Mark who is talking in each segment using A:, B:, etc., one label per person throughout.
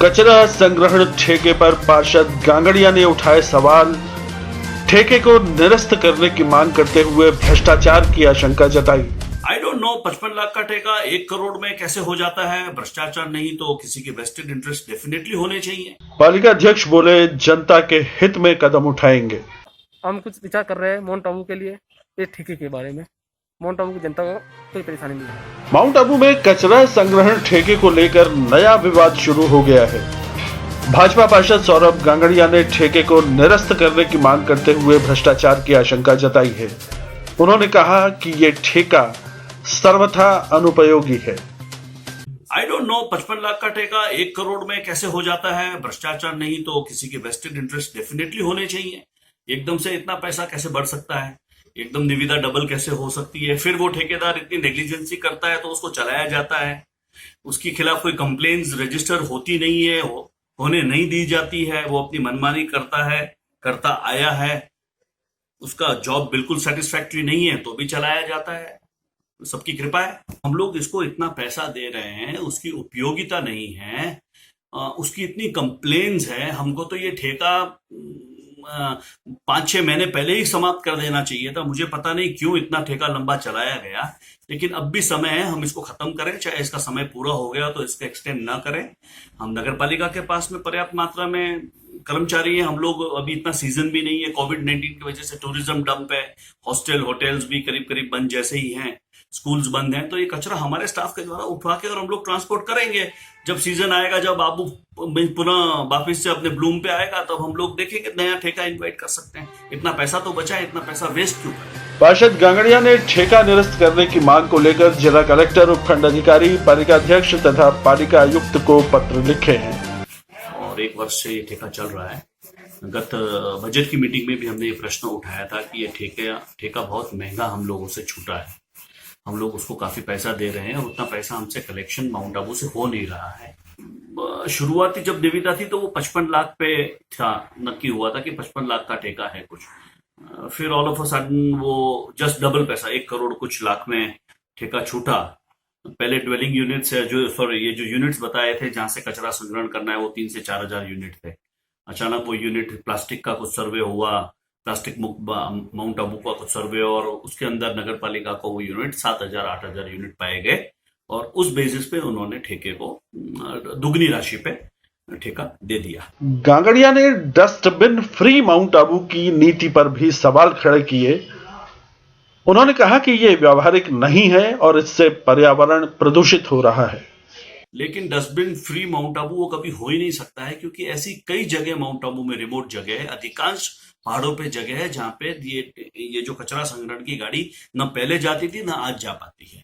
A: कचरा संग्रहण ठेके पर पार्षद गांगड़िया ने उठाए सवाल। ठेके को निरस्त करने की मांग करते हुए भ्रष्टाचार की आशंका जताई।
B: आई डोंट नो 55 लाख का ठेका 1 करोड़ में कैसे हो जाता है। भ्रष्टाचार नहीं तो किसी के वेस्टेड इंटरेस्ट डेफिनेटली होने चाहिए।
A: पालिका अध्यक्ष बोले, जनता के हित में कदम उठाएंगे।
C: हम कुछ विचार कर रहे हैं माउंट आबू के लिए, इस ठेके के बारे में। माउंट आबू की जनता को कोई परेशानी नहीं है।
A: माउंट आबू में कचरा संग्रहण ठेके को लेकर नया विवाद शुरू हो गया है। भाजपा पार्षद सौरभ गांगड़िया ने ठेके को निरस्त करने की मांग करते हुए भ्रष्टाचार की आशंका जताई है। उन्होंने कहा कि ये ठेका सर्वथा अनुपयोगी है।
B: आई डोंट नो 55 लाख का ठेका 1 करोड़ में कैसे हो जाता है। भ्रष्टाचार नहीं तो किसी के वेस्टेड इंटरेस्ट डेफिनेटली होने चाहिए। एकदम से इतना पैसा कैसे बढ़ सकता है, एकदम निविदा डबल कैसे हो सकती है। फिर वो ठेकेदार इतनी नेग्लिजेंसी करता है तो उसको चलाया जाता है। उसके खिलाफ कोई कंप्लेंट्स रजिस्टर होती नहीं है, होने नहीं दी जाती है। वो अपनी मनमानी करता है, करता आया है। उसका जॉब बिल्कुल सेटिस्फैक्टरी नहीं है तो भी चलाया जाता है। सबकी कृपा है। हम लोग इसको इतना पैसा दे रहे हैं, उसकी उपयोगिता नहीं है, उसकी इतनी कंप्लेन्स है। हमको तो ये ठेका 5-6 महीने पहले ही समाप्त कर देना चाहिए था। मुझे पता नहीं क्यों इतना ठेका लंबा चलाया गया, लेकिन अब भी समय है हम इसको खत्म करें। चाहे इसका समय पूरा हो गया तो इसका एक्सटेंड ना करें। हम नगर पालिका के पास में पर्याप्त मात्रा में कर्मचारी हैं। हम लोग अभी इतना सीजन भी नहीं है, कोविड-19 की वजह से टूरिज्म डंप है, हॉस्टल होटल्स भी करीब करीब बंद जैसे ही हैं, स्कूल्स बंद हैं। तो ये कचरा हमारे स्टाफ के द्वारा उठवा के और हम लोग ट्रांसपोर्ट करेंगे। जब सीजन आएगा, जब आबू पुनः वापिस से अपने ब्लूम पे आएगा, तब हम लोग देखेंगे नया ठेका इन्वाइट कर सकते हैं। इतना पैसा तो बचा है, इतना पैसा वेस्ट क्यों करें।
A: पार्षद गांगड़िया ने ठेका निरस्त करने की मांग को लेकर जिला कलेक्टर, उपखंड अधिकारी, पालिका अध्यक्ष तथा पालिका आयुक्त को पत्र लिखे हैं।
B: और 1 वर्ष से ये ठेका चल रहा है। गत बजट की मीटिंग में भी हमने ये प्रश्न उठाया था कि ये ठेका बहुत महंगा हम लोगों से छूटा है। हम लोग उसको काफी पैसा दे रहे हैं और उतना पैसा हमसे कलेक्शन माउंट आबू से हो नहीं रहा है। शुरुआती जब निविदा थी तो वो 55 लाख पे था, नक्की हुआ था कि 55 लाख का ठेका है कुछ। फिर ऑल ऑफ अ सडन वो जस्ट डबल पैसा 1 करोड़ कुछ लाख में ठेका छूटा। पहले ड्वेलिंग यूनिट्स है, ये जो यूनिट्स बताए थे जहां से कचरा संग्रहण करना है, वो 3 से 4 हजार यूनिट थे। अचानक वो यूनिट प्लास्टिक का कुछ सर्वे हुआ, प्लास्टिक मुक्त माउंट आबू का कुछ सर्वे, और उसके अंदर नगर पालिका को वो यूनिट 7,000-8,000 यूनिट पाए गए और उस बेसिस पे उन्होंने ठेके को दुगनी राशि पे ठेका दे दिया।
A: गांगड़िया ने डस्टबिन फ्री माउंट आबू की नीति पर भी सवाल खड़े किए। उन्होंने कहा कि ये व्यावहारिक नहीं है और इससे पर्यावरण प्रदूषित हो रहा है।
B: लेकिन डस्टबिन फ्री माउंट आबू वो कभी हो ही नहीं सकता है, क्योंकि ऐसी कई जगह माउंट आबू में, रिमोट जगह है, अधिकांश पहाड़ों पे जगह है जहां पे ये जो कचरा संग्रहण की गाड़ी न पहले जाती थी न आज जा पाती है।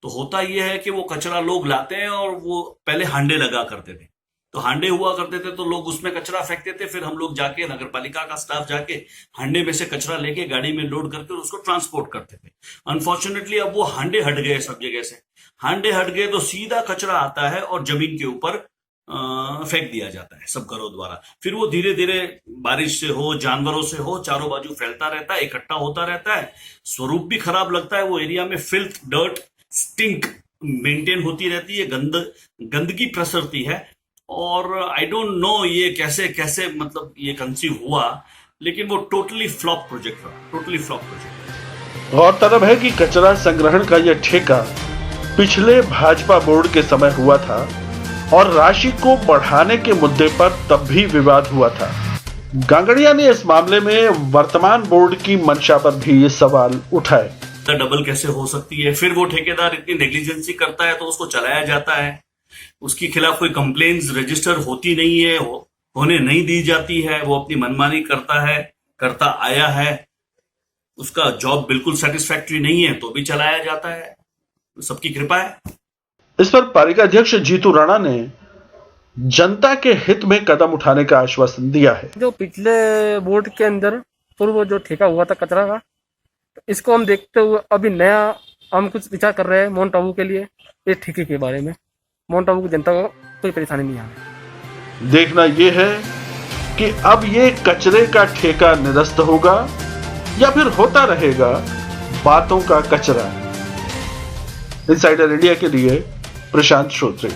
B: तो होता यह है कि वो कचरा लोग लाते हैं और वो पहले हांडे लगा करते थे, तो हांडे हुआ करते थे तो लोग उसमें कचरा फेंकते थे। फिर हम लोग जाके, नगर पालिका का स्टाफ जाके हांडे में से कचरा लेके गाड़ी में लोड करके उसको ट्रांसपोर्ट करते थे। अनफॉर्चुनेटली अब वो हांडे हट गए, सब जगह से हांडे हट गए तो सीधा कचरा आता है और जमीन के ऊपर फेंक दिया जाता है सब घरों द्वारा। फिर वो धीरे धीरे बारिश से हो, जानवरों से हो, चारों बाजू फैलता रहता है, इकट्ठा होता रहता है। स्वरूप भी खराब लगता है। वो एरिया में फिल्थ, डर्ट, स्टिंक मेंटेन होती रहती है, गंदगी प्रसरती है। और आई डोंट नो ये कैसे मतलब ये कंसीव हुआ, लेकिन वो टोटली फ्लॉप प्रोजेक्ट था, टोटली फ्लॉप प्रोजेक्ट।
A: गौरतलब है कि कचरा संग्रहण का यह ठेका पिछले भाजपा बोर्ड के समय हुआ था और राशि को बढ़ाने के मुद्दे पर तब भी विवाद हुआ था। गांगड़िया ने इस मामले में वर्तमान बोर्ड की मंशा पर भी ये सवाल उठाए।
B: डबल कैसे हो सकती है। फिर वो ठेकेदार इतनी नेग्लिजेंसी करता है तो उसको चलाया जाता है। उसके खिलाफ कोई कंप्लेंट्स रजिस्टर होती नहीं है, होने नहीं दी जाती है। वो अपनी मनमानी करता है, करता आया है। उसका जॉब बिल्कुल सेटिस्फैक्टरी नहीं है तो भी चलाया जाता है। सबकी कृपा है।
A: इस पर पालिका अध्यक्ष जीतू राणा ने जनता के हित में कदम उठाने का आश्वासन दिया है।
C: जो पिछले बोर्ड के अंदर पूर्व जो ठेका हुआ था कचरा का, इसको हम देखते हुए अभी नया हम कुछ विचार कर रहे हैं माउंट आबू के लिए, इस ठेके के बारे में। माउंट आबू की जनता को कोई परेशानी नहीं है।
A: देखना यह है कि अब ये कचरे का ठेका निरस्त होगा या फिर होता रहेगा बातों का कचरा। इनसाइडर इंडिया के लिए प्रशांत श्रोत्री।